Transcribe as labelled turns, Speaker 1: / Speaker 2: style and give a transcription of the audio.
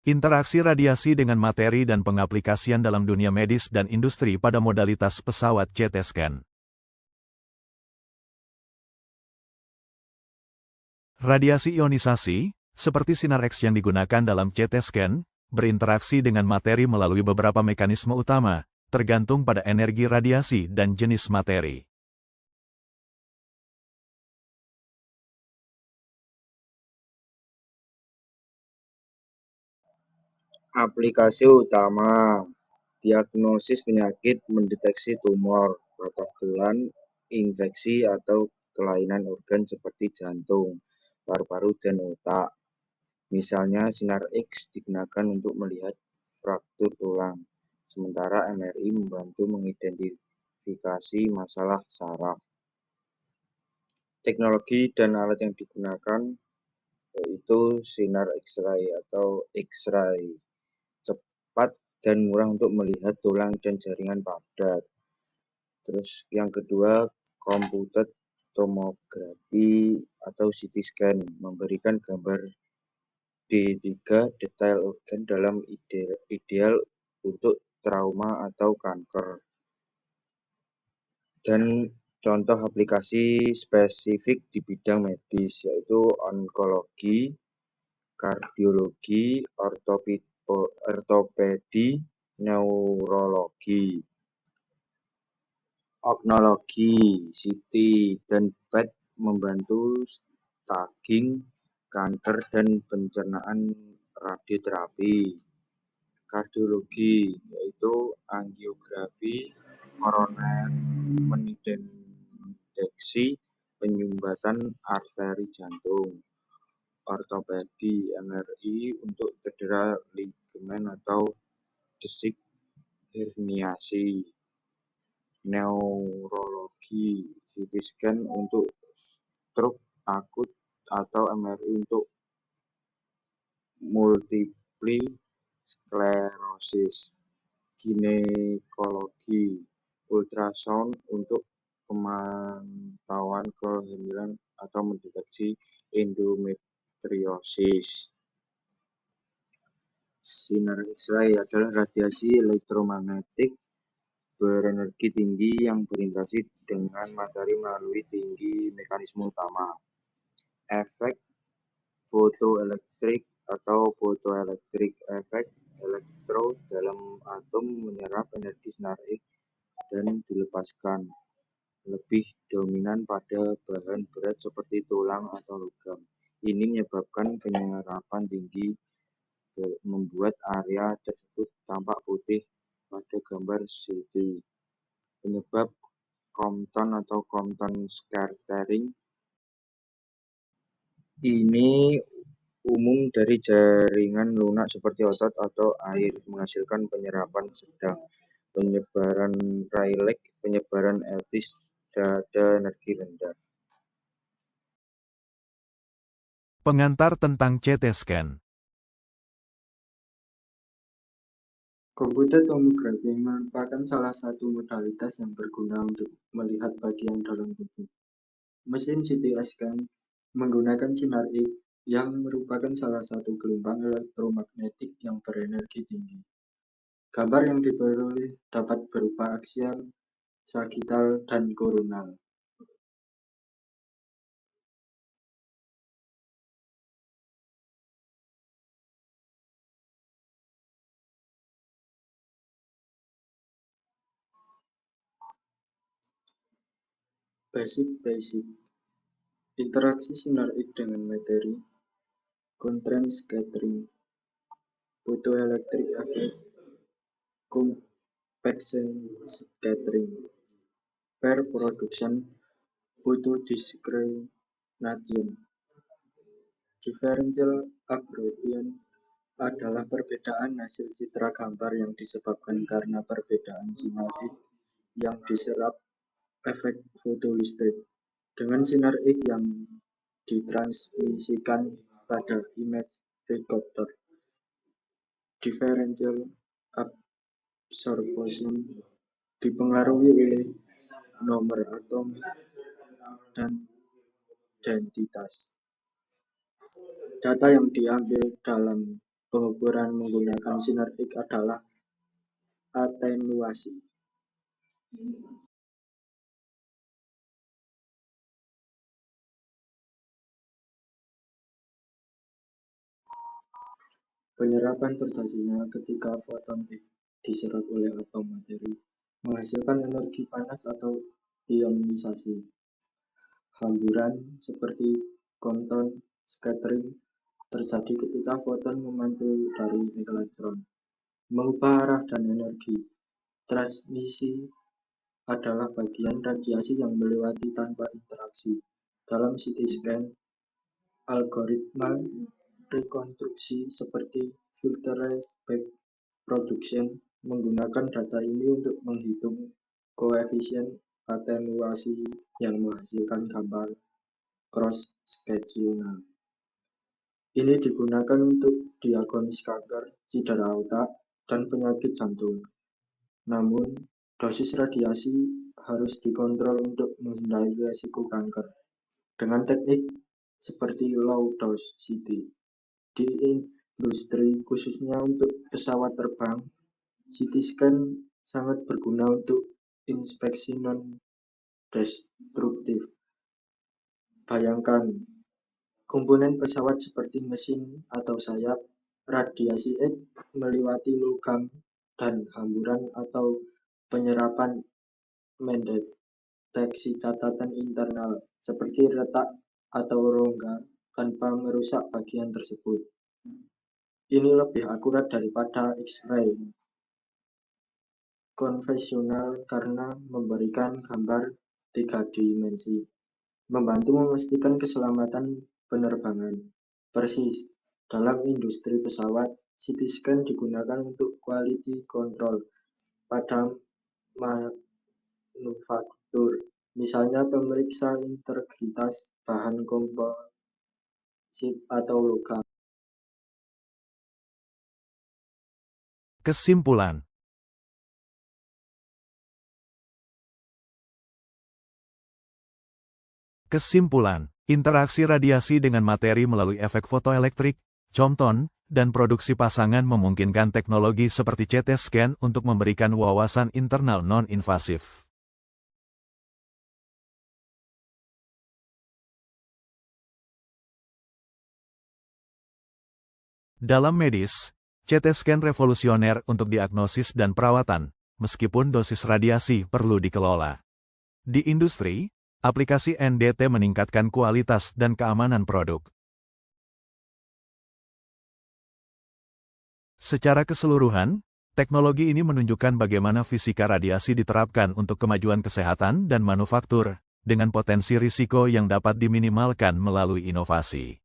Speaker 1: Interaksi radiasi dengan materi dan pengaplikasian dalam dunia medis dan industri pada modalitas pesawat CT scan. Radiasi ionisasi, seperti sinar X yang digunakan dalam CT scan, berinteraksi dengan materi melalui beberapa mekanisme utama, tergantung pada energi radiasi dan jenis materi.
Speaker 2: Aplikasi utama: diagnosis penyakit, mendeteksi tumor, patah tulang, infeksi atau kelainan organ seperti jantung, paru-paru, dan otak. Misalnya, sinar X digunakan untuk melihat fraktur tulang, sementara MRI membantu mengidentifikasi masalah saraf. Teknologi dan alat yang digunakan yaitu sinar X-ray atau X-ray, cepat dan murah untuk melihat tulang dan jaringan padat. Terus yang kedua, komputer tomografi atau CT scan, memberikan gambar D3 detail organ dalam ideal untuk trauma atau kanker. Dan contoh aplikasi spesifik di bidang medis yaitu onkologi, kardiologi, ortopedi, neurologi. Opnologi, CT, dan PET membantu staging, kanker, dan pencernaan radioterapi. Kardiologi, yaitu angiografi koroner, mendeteksi penyumbatan arteri jantung. Ortopedi, MRI untuk cedera ligamen atau desik herniasi. Neurologi, CT scan untuk stroke akut atau MRI untuk multiple sclerosis. Ginekologi, ultrasound untuk pemantauan kehamilan atau mendeteksi endometriosis. Sinar X-ray adalah radiasi elektromagnetik berenergi tinggi yang berinteraksi dengan materi melalui tinggi mekanisme utama. Efek fotoelektrik atau photoelectric effect, elektron dalam atom menyerap energi sinar X dan dilepaskan, lebih dominan pada bahan berat seperti tulang atau logam. Ini menyebabkan penyerapan tinggi, membuat area tersebut tampak putih pada gambar CT. Penyebab Compton atau Compton scattering ini umum dari jaringan lunak seperti otot atau air, menghasilkan penyerapan sedang, penyebaran Rayleigh, penyebaran Eltis, pada energi rendah.
Speaker 1: Pengantar tentang CT scan.
Speaker 3: Komputer tomografi merupakan salah satu modalitas yang berguna untuk melihat bagian dalam tubuh. Mesin CT scan menggunakan sinar X yang merupakan salah satu gelombang elektromagnetik yang berenergi tinggi. Gambar yang diperoleh dapat berupa aksial, sagital, dan koronal. Basic interaksi sinar X dengan materi, Compton scattering, photoelectric effect, convection scattering, pair production, photodiscrimination. Differential aberration adalah perbedaan hasil citra gambar yang disebabkan karena perbedaan sinar X yang diserap efek fotolistrik dengan sinar X yang ditransmisikan pada image recorder. Differential absorption dipengaruhi oleh nomor atom dan densitas. Data yang diambil dalam pengukuran menggunakan sinar X adalah atenuasi. Penyerapan terjadinya ketika foton X diserap oleh atom materi, menghasilkan energi panas atau ionisasi. Hamburan seperti Compton scattering terjadi ketika foton memantul dari elektron, mengubah arah dan energi. Transmisi adalah bagian radiasi yang melewati tanpa interaksi. Dalam CT scan, algoritma rekonstruksi seperti filterized back production menggunakan data ini untuk menghitung koefisien atenuasi yang menghasilkan gambar cross-sectional. Ini digunakan untuk diagnosis kanker, cedera otak, dan penyakit jantung. Namun, dosis radiasi harus dikontrol untuk menghindari risiko kanker dengan teknik seperti low dose CT. Di industri, khususnya untuk pesawat terbang, CT scan sangat berguna untuk inspeksi non-destruktif. Bayangkan, komponen pesawat seperti mesin atau sayap, radiasi X melewati logam dan hamburan atau penyerapan mendeteksi catatan internal seperti retak atau rongga tanpa merusak bagian tersebut. Ini lebih akurat daripada X-ray konvensional karena memberikan gambar 3 dimensi, membantu memastikan keselamatan penerbangan. Persis, dalam industri pesawat, CT scan digunakan untuk quality control pada manufaktur, misalnya pemeriksa integritas bahan komposit atau logam.
Speaker 1: Kesimpulan. Interaksi radiasi dengan materi melalui efek fotoelektrik, Compton, dan produksi pasangan memungkinkan teknologi seperti CT scan untuk memberikan wawasan internal non-invasif. Dalam medis, CT scan revolusioner untuk diagnosis dan perawatan, meskipun dosis radiasi perlu dikelola. Di industri, aplikasi NDT meningkatkan kualitas dan keamanan produk. Secara keseluruhan, teknologi ini menunjukkan bagaimana fisika radiasi diterapkan untuk kemajuan kesehatan dan manufaktur, dengan potensi risiko yang dapat diminimalkan melalui inovasi.